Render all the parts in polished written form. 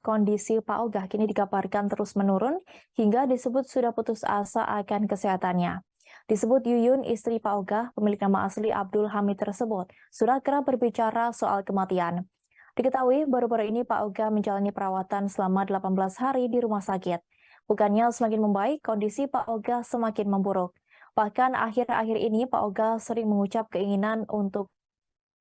Kondisi Pak Ogah kini dikabarkan terus menurun hingga disebut sudah putus asa akan kesehatannya. Disebut Yuyun, istri Pak Ogah, pemilik nama asli Abdul Hamid tersebut, sudah kerap berbicara soal kematian. Diketahui baru-baru ini Pak Ogah menjalani perawatan selama 18 hari di rumah sakit. Bukannya semakin membaik, kondisi Pak Ogah semakin memburuk. Bahkan akhir-akhir ini Pak Ogah sering mengucap keinginan untuk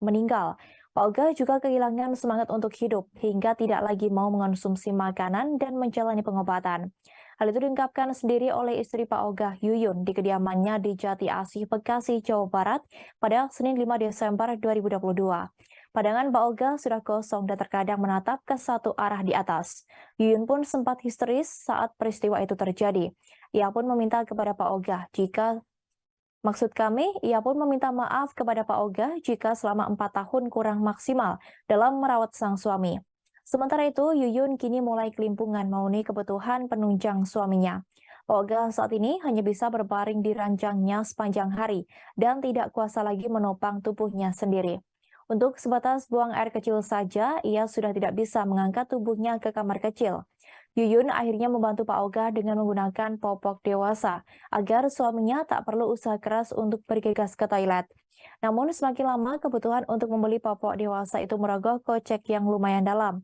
meninggal. Pak Ogah juga kehilangan semangat untuk hidup hingga tidak lagi mau mengonsumsi makanan dan menjalani pengobatan. Hal itu diungkapkan sendiri oleh istri Pak Ogah, Yuyun, di kediamannya di Jati Asih, Bekasi, Jawa Barat pada Senin 5 Desember 2022. Pandangan Pak Ogah sudah kosong dan terkadang menatap ke satu arah di atas. Yuyun pun sempat histeris saat peristiwa itu terjadi. Ia pun meminta kepada Pak Ogah ia pun meminta maaf kepada Pak Ogah jika selama 4 tahun kurang maksimal dalam merawat sang suami. Sementara itu, Yuyun kini mulai kelimpungan memenuhi kebutuhan penunjang suaminya. Pak Ogah saat ini hanya bisa berbaring di ranjangnya sepanjang hari dan tidak kuasa lagi menopang tubuhnya sendiri. Untuk sebatas buang air kecil saja, ia sudah tidak bisa mengangkat tubuhnya ke kamar kecil. Yuyun akhirnya membantu Pak Ogah dengan menggunakan popok dewasa agar suaminya tak perlu usaha keras untuk bergegas ke toilet. Namun semakin lama kebutuhan untuk membeli popok dewasa itu merogoh kocek yang lumayan dalam.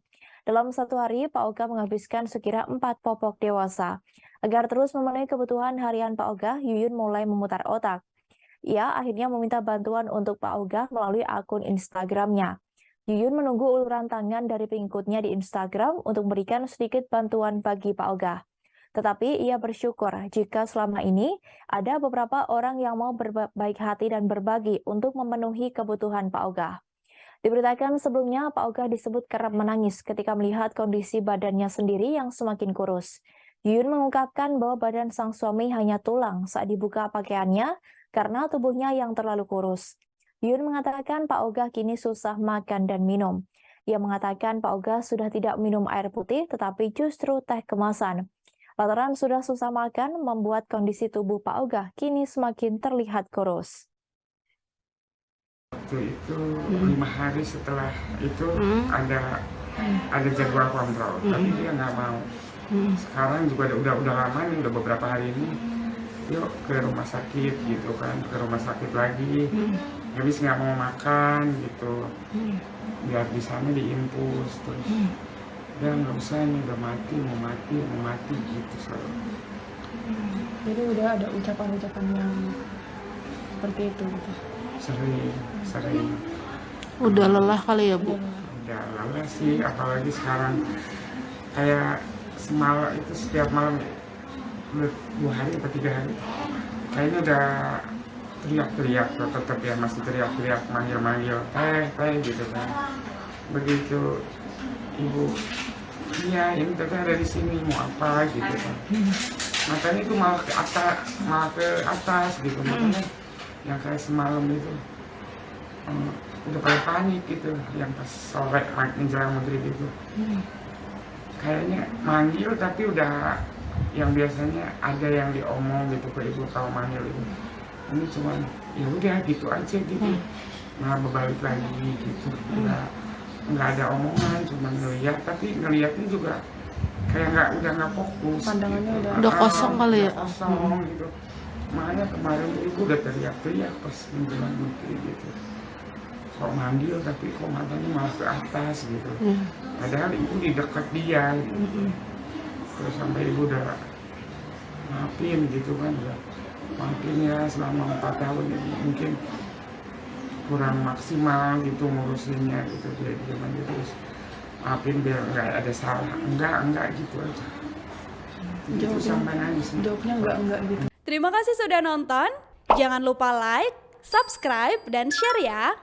Dalam satu hari, Pak Ogah menghabiskan sekira 4 popok dewasa. Agar terus memenuhi kebutuhan harian Pak Ogah, Yuyun mulai memutar otak. Ia akhirnya meminta bantuan untuk Pak Ogah melalui akun Instagramnya. Yuyun menunggu uluran tangan dari pengikutnya di Instagram untuk memberikan sedikit bantuan bagi Pak Ogah. Tetapi ia bersyukur jika selama ini ada beberapa orang yang mau berbaik hati dan berbagi untuk memenuhi kebutuhan Pak Ogah. Diberitakan sebelumnya, Pak Ogah disebut kerap menangis ketika melihat kondisi badannya sendiri yang semakin kurus. Yuyun mengungkapkan bahwa badan sang suami hanya tulang saat dibuka pakaiannya karena tubuhnya yang terlalu kurus. Yuyun mengatakan Pak Ogah kini susah makan dan minum. Ia mengatakan Pak Ogah sudah tidak minum air putih tetapi justru teh kemasan. Lantaran sudah susah makan membuat kondisi tubuh Pak Ogah kini semakin terlihat kurus. Waktu itu 5 hari setelah itu ada jadwal kontrol, tapi dia nggak mau. Sekarang juga udah lama nih, udah beberapa hari ini. Yuk ke rumah sakit gitu kan, ke rumah sakit lagi. Habis nggak mau makan gitu, biar di sana diinfus terus. Ya nggak usah nih, udah mau mati gitu selalu. Jadi udah ada ucapan-ucapan yang seperti itu gitu. Sering. Udah lelah kali ya, Bu? Udah lelah sih, apalagi sekarang kayak semalam itu setiap malam 2 hari atau 3 hari kayaknya udah teriak-teriak, tetap ya masih teriak-teriak, manggil-manggil teh gitu kan. Begitu ibu, iya ini teh ada di sini, mau apa gitu kan. Matanya itu malah ke atas gitu, makanya yang kayak semalam itu udah pada panik gitu, yang pas sore menjelang maghrib itu kayaknya manggil tapi udah yang biasanya ada yang diomong gitu ke ibu kalau manggil itu, ini cuman ya udah gitu aja gitu, malah berbalik lagi gitu, nggak ada omongan, cuma ngeliat, tapi ngeliatnya juga kayak nggak fokus, pandangannya gitu. udah kosong kali ya. Kosong gitu. Makanya kemarin tuh ibu udah teriak-teriak pas menjelang maghrib gitu, kok manggil tapi kok matanya malah ke atas gitu, padahal ibu di dekat dia gitu. Terus sampai ibu udah maafin gitu kan, udah maafin ya selama 4 tahun ini mungkin kurang maksimal gitu ngurusinnya gitu, dia diam aja terus maafin biar nggak ada salah, enggak gitu aja. Gitu sampai nangis. Jawabnya enggak gitu. Terima kasih sudah nonton. Jangan lupa like, subscribe, dan share ya.